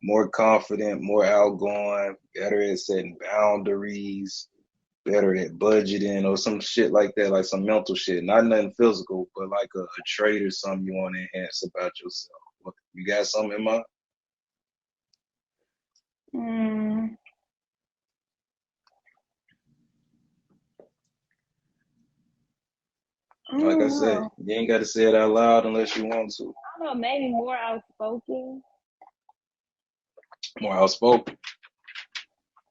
more confident, more outgoing, better at setting boundaries, better at budgeting or some shit like that, like some mental shit. Not nothing physical, but like a trait or something you want to enhance about yourself. You got something in mind? Mm, I Like I don't said, know. you ain't got to say it out loud unless you want to. I don't know. Maybe more outspoken. More outspoken.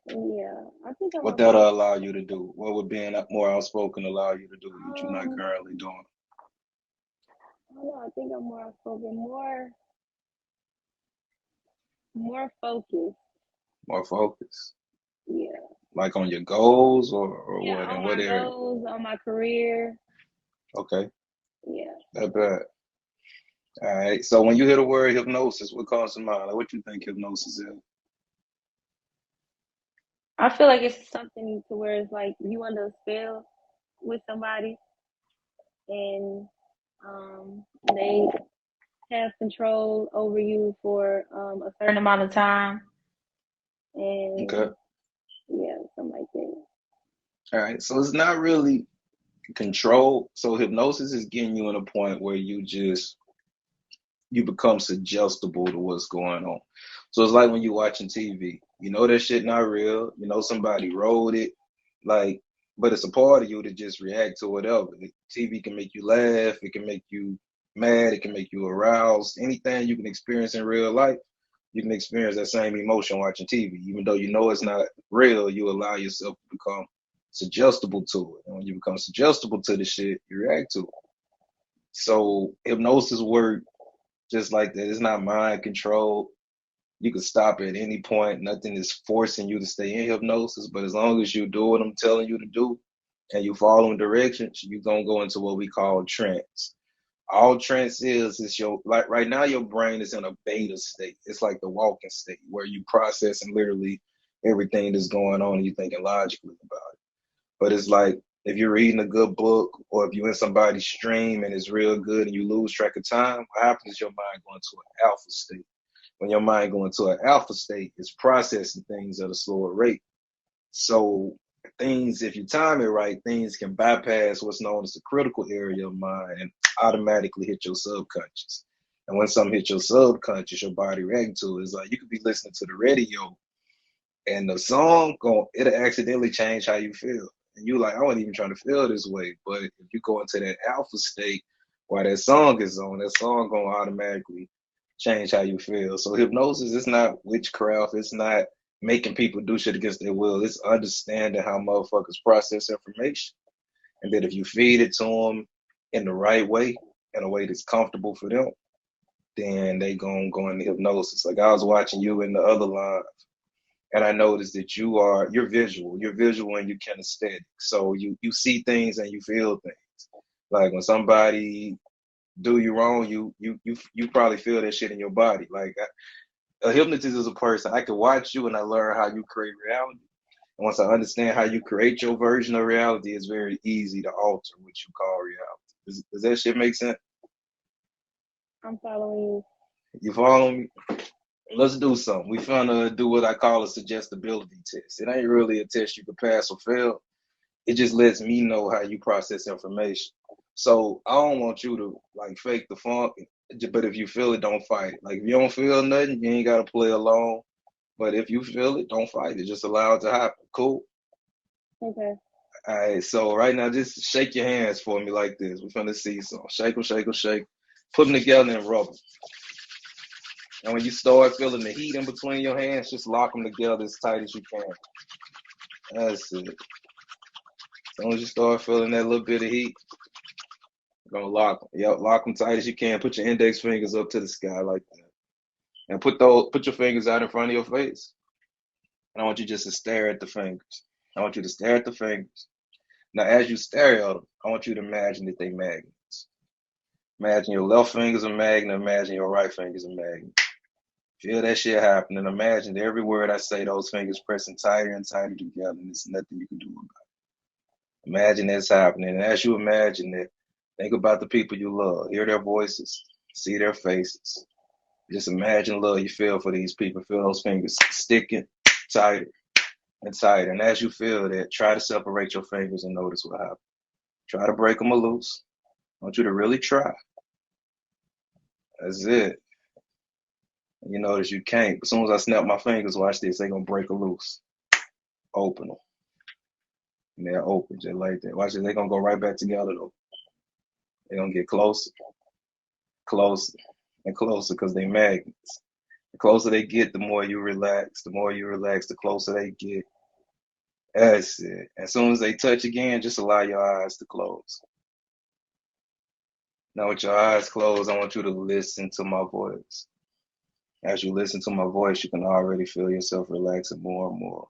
Yeah, I think I'm What a little. that'll allow you to do? What would being more outspoken allow you to do that you're not Um, currently doing? I don't know. I think I'm more outspoken, more focused. More focus. Yeah, Like on your goals or yeah. what? On In what my area? goals, on my career. Okay, Yeah, that bad. All right. So when you hear the word hypnosis, what comes to mind? Like what you think hypnosis is? I feel like it's something to where it's like you under a spell with somebody, and they have control over you for a certain amount of time, Okay. and yeah, something like that. All right. So it's not really control. So hypnosis is getting you in a point where you become suggestible to what's going on. So it's like when you're watching TV. You know that shit not real. You know somebody wrote it, like, but it's a part of you to just react to whatever. The TV can make you laugh. It can make you mad. It can make you aroused. Anything you can experience in real life, you can experience that same emotion watching TV. Even though you know it's not real, you allow yourself to become suggestible to it. And when you become suggestible to the shit, you react to it. So hypnosis work just like that. It's not mind control. You can stop at any point. Nothing is forcing you to stay in hypnosis. But as long as you do what I'm telling you to do and you following directions, you're gonna go into what we call trance. All trance is your like right now your brain is in a beta state. It's like the walking state where you processing literally everything that's going on and you thinking logically about it. But it's like if you're reading a good book or if you're in somebody's stream and it's real good and you lose track of time, what happens is your mind going to an alpha state. When your mind going to an alpha state, it's processing things at a slower rate. So things, if you time it right, things can bypass what's known as the critical area of mind and automatically hit your subconscious. And when something hits your subconscious, your body reacts to it. It's like you could be listening to the radio and the song going it'll accidentally change how you feel. And you like, I wasn't even trying to feel this way. But if you go into that alpha state while that song is on, that song gonna automatically change how you feel. So hypnosis is not witchcraft, it's not making people do shit against their will. It's understanding how motherfuckers process information. And that if you feed it to them in the right way, in a way that's comfortable for them, then they gonna go into hypnosis. Like I was watching you in the other line and I noticed that you're visual and you're kinesthetic. So you see things and you feel things. Like when somebody do you wrong, you probably feel that shit in your body. Like a hypnotist is a person. I can watch you and I learn how you create reality. And once I understand how you create your version of reality, it's very easy to alter what you call reality. Does that shit make sense? I'm following you. You follow me? Let's do something. We finna do what I call a suggestibility test. It ain't really a test you can pass or fail. It just lets me know how you process information. So I don't want you to like fake the funk, but if you feel it, don't fight it. Like if you don't feel nothing, you ain't gotta play along. But if you feel it, don't fight it. Just allow it to happen. Cool. Okay. All right. So right now, just shake your hands for me like this. We're finna see some. Shake them, shake them, shake. Put them together and rub them. And when you start feeling the heat in between your hands, just lock them together as tight as you can. That's it. As soon as you start feeling that little bit of heat, you're gonna lock them. Yep, lock them tight as you can. Put your index fingers up to the sky like that, and put your fingers out in front of your face. And I want you just to stare at the fingers. I want you to stare at the fingers. Now, as you stare at them, I want you to imagine that they magnets. Imagine your left finger's a magnet. Imagine your right finger's a magnet. Feel that shit happening. Imagine that every word I say, those fingers pressing tighter and tighter together, and there's nothing you can do about it. Imagine that's happening. And as you imagine it, think about the people you love. Hear their voices. See their faces. Just imagine love you feel for these people. Feel those fingers sticking tighter and tighter. And as you feel that, try to separate your fingers and notice what happens. Try to break them loose. I want you to really try. That's it. You notice you can't. As soon as I snap my fingers, watch this, they're going to break loose. Open them. And they're open just like that. Watch this, they're going to go right back together though. They're going to get closer, closer, and closer because they magnets. The closer they get, the more you relax. The more you relax, the closer they get. That's it. As soon as they touch again, just allow your eyes to close. Now with your eyes closed, I want you to listen to my voice. As you listen to my voice, you can already feel yourself relaxing more and more.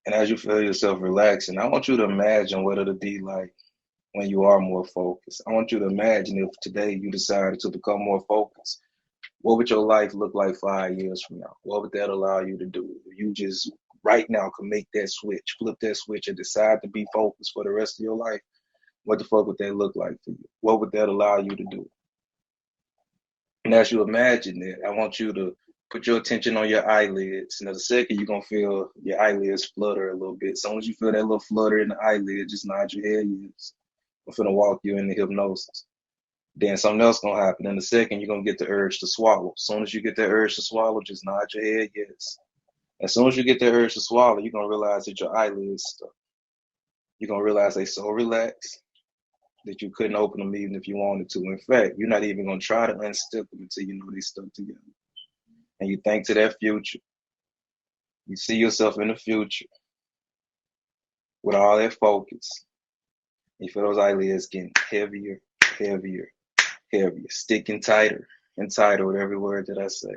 And as you feel yourself relaxing, I want you to imagine what it'll be like when you are more focused. I want you to imagine if today you decided to become more focused. What would your life look like 5 years from now? What would that allow you to do? If you just right now can make that switch, flip that switch and decide to be focused for the rest of your life, what the fuck would that look like for you? What would that allow you to do? And as you imagine it, I want you to put your attention on your eyelids. And in a second, you're going to feel your eyelids flutter a little bit. As soon as you feel that little flutter in the eyelid, just nod your head. Yes. I'm going to walk you into hypnosis. Then something else going to happen. In a second, you're going to get the urge to swallow. As soon as you get that urge to swallow, just nod your head. Yes. As soon as you get that urge to swallow, you're going to realize that your eyelids stuck. You're going to realize they're so relaxed that you couldn't open them even if you wanted to. In fact, you're not even going to try to unstick them until you know they stuck together. And you think to that future. You see yourself in the future with all that focus. You feel those eyelids getting heavier, heavier, heavier, sticking tighter and tighter with every word that I say.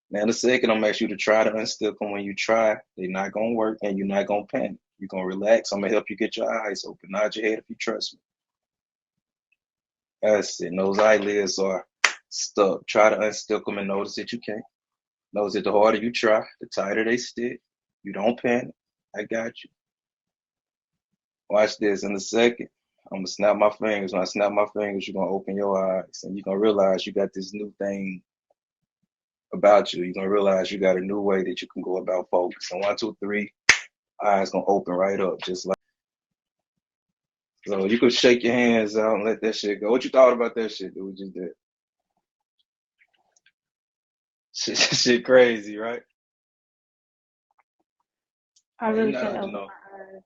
Now, in a second, I'm going to ask you to try to unstick them. When you try, they're not going to work and you're not going to panic. You're going to relax. I'm going to help you get your eyes open. Nod your head if you trust me. That's it. And those eyelids are stuck. Try to unstick them and notice that you can't. Notice that the harder you try, the tighter they stick. You don't panic. I got you. Watch this. In a second, I'm going to snap my fingers. When I snap my fingers, you're going to open your eyes and you're going to realize you got this new thing about you. You're going to realize you got a new way that you can go about focusing. 1, 2, 3, eyes going to open right up just like. So you could shake your hands out and let that shit go. What you thought about that shit that we just did? Shit crazy, right? I Man, really couldn't open my eyes.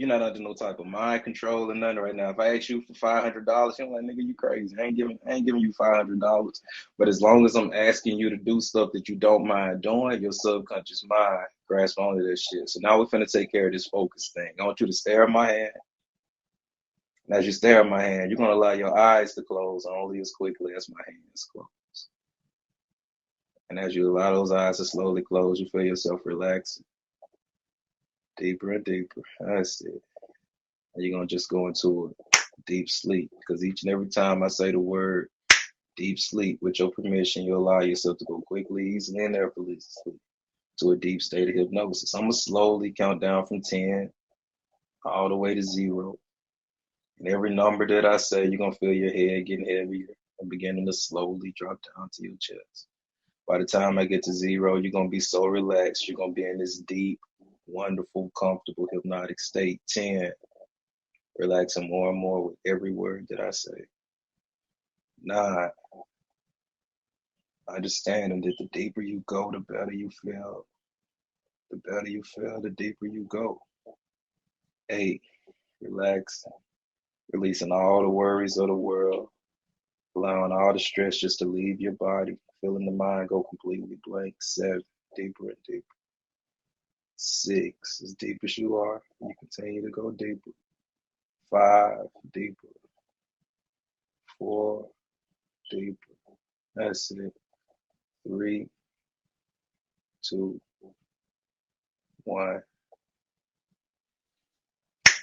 you're not under no type of mind control or nothing right now. If I ask you for $500, you're like, nigga, you crazy. I ain't giving you $500. But as long as I'm asking you to do stuff that you don't mind doing, your subconscious mind grasps onto that shit. So now we're finna take care of this focus thing. I want you to stare at my hand. And as you stare at my hand, you're gonna allow your eyes to close only as quickly as my hands close. And as you allow those eyes to slowly close, you feel yourself relaxing deeper and deeper. That's it. And you're going to just go into a deep sleep because each and every time I say the word deep sleep, with your permission, you allow yourself to go quickly, easily, and effortlessly to a deep state of hypnosis. I'm going to slowly count down from 10 all the way to 0. And every number that I say, you're going to feel your head getting heavier and beginning to slowly drop down to your chest. By the time I get to 0, you're going to be so relaxed. You're going to be in this deep, wonderful, comfortable, hypnotic state. 10. Relaxing more and more with every word that I say. 9. Understanding that the deeper you go, the better you feel. The better you feel, the deeper you go. 8. Relaxing. Releasing all the worries of the world. Allowing all the stress just to leave your body. Feeling the mind go completely blank. 7. Deeper and deeper. 6. As deep as you are, you continue to go deeper. 5. Deeper. 4. Deeper. That's it. 3, 2, 1.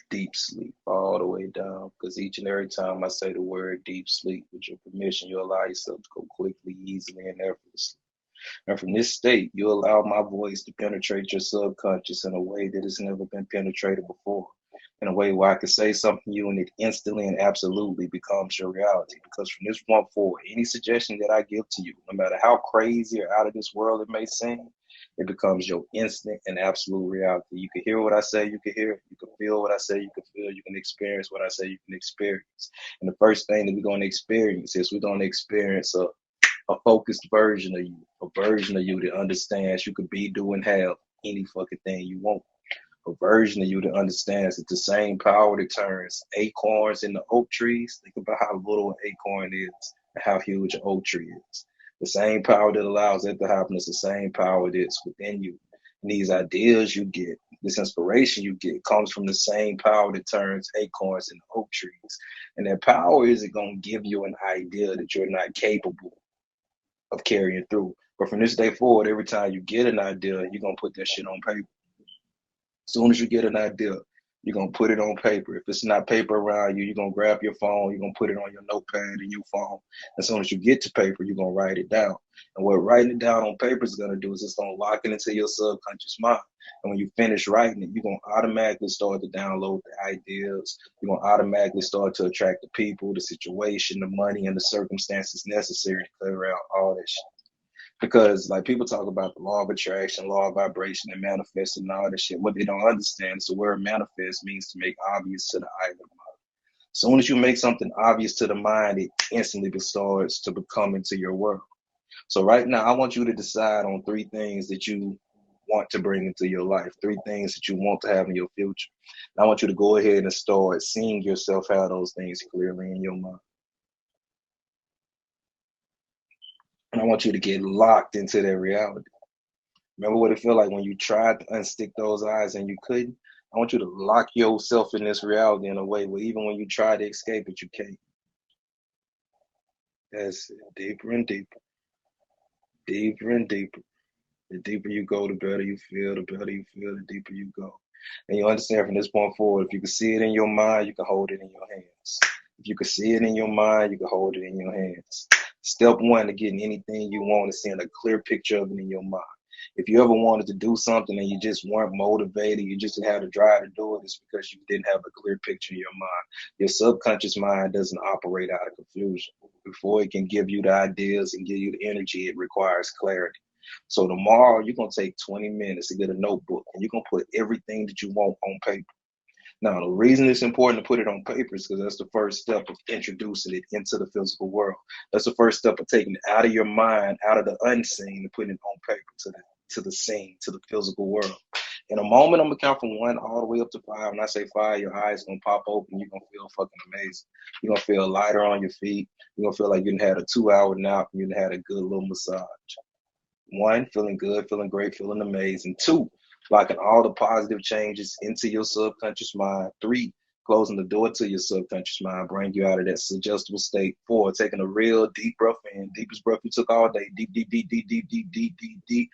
Deep sleep all the way down. Because each and every time I say the word deep sleep, with your permission, you allow yourself to go quickly, easily, and effortlessly. And from this state, you allow my voice to penetrate your subconscious in a way that has never been penetrated before. in a way where I could say something to you and it instantly and absolutely becomes your reality. Because from this point forward, any suggestion that I give to you, no matter how crazy or out of this world it may seem, it becomes your instant and absolute reality. You can hear what I say, you can hear it. You can feel what I say, you can feel. You can experience what I say, you can experience. And the first thing that we're going to experience is we're going to experience a focused version of you, a version of you that understands you could be, do, and have any fucking thing you want. A version of you that understands that the same power that turns acorns into oak trees, think about how little an acorn is and how huge an oak tree is. The same power that allows that to happen is the same power that's within you. And these ideas you get, this inspiration you get, comes from the same power that turns acorns into oak trees. And that power isn't going to give you an idea that you're not capable of carrying through. But from this day forward, every time you get an idea, you're going to put that shit on paper. As soon as you get an idea, you're going to put it on paper. If it's not paper around you, you're going to grab your phone, you're going to put it on your notepad in your phone. As soon as you get to paper, you're going to write it down. And what writing it down on paper is going to do is it's going to lock it into your subconscious mind. And when you finish writing it, you're going to automatically start to download the ideas. You're going to automatically start to attract the people, the situation, the money, and the circumstances necessary to clear out all that shit. Because like people talk about the law of attraction, law of vibration, and manifesting and all that shit. What they don't understand is the word manifest means to make obvious to the eye of the mind. As soon as you make something obvious to the mind, it instantly starts to become into your world. So right now, I want you to decide on 3 things that you want to bring into your life, 3 things that you want to have in your future. And I want you to go ahead and start seeing yourself have those things clearly in your mind. And I want you to get locked into that reality. Remember what it felt like when you tried to unstick those eyes and you couldn't? I want you to lock yourself in this reality in a way where even when you try to escape it, you can't. That's it. Deeper and deeper, deeper and deeper. The deeper you go, the better you feel. The better you feel, the deeper you go. And you understand from this point forward, if you can see it in your mind, you can hold it in your hands. If you can see it in your mind, you can hold it in your hands. Step 1 to getting anything you want is seeing a clear picture of it in your mind. If you ever wanted to do something and you just weren't motivated, you just didn't have the drive to do it, it's because you didn't have a clear picture in your mind. Your subconscious mind doesn't operate out of confusion. Before it can give you the ideas and give you the energy, it requires clarity. So tomorrow, you're going to take 20 minutes to get a notebook and you're going to put everything that you want on paper. Now, the reason it's important to put it on paper is because that's the first step of introducing it into the physical world. That's the first step of taking it out of your mind, out of the unseen, and putting it on paper to the scene, to the physical world. In a moment, I'm going to count from 1 all the way up to 5. When I say 5, your eyes going to pop open. You're going to feel fucking amazing. You're going to feel lighter on your feet. You're going to feel like you had a 2-hour nap and you had a good little massage. 1, feeling good, feeling great, feeling amazing. 2, locking all the positive changes into your subconscious mind. 3, closing the door to your subconscious mind, bring you out of that suggestible state. 4, taking a real deep breath in, deepest breath you took all day. Deep, deep, deep, deep, deep, deep, deep, deep, deep.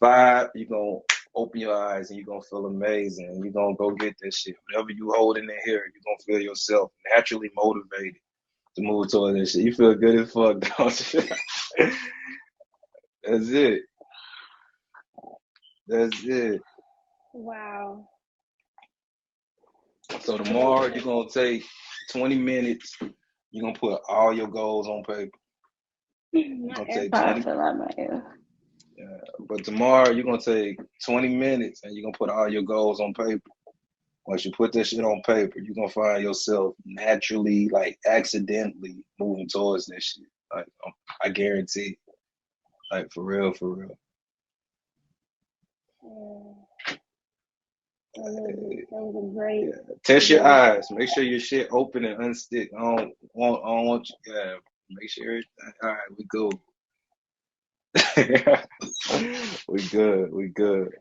5, you're going to open your eyes and you're going to feel amazing. And you're going to go get that shit. Whatever you hold in there here, you're going to feel yourself naturally motivated to move toward that shit. You feel good as fuck, don't you? That's it. That's it. Wow. So tomorrow you're gonna take 20 minutes. You're gonna put all your goals on paper. You're My gonna take AirPods 20. fell out my ear. But tomorrow you're gonna take 20 minutes and you're gonna put all your goals on paper. Once you put that shit on paper, you're gonna find yourself naturally, like accidentally moving towards that shit. Like I guarantee. Like for real, for real. That was a great, Test your great. eyes. Make sure your shit open and unstick. I don't want you. Yeah, make sure everything. All right, we go. We good. We good.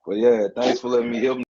But yeah, thanks for letting me help.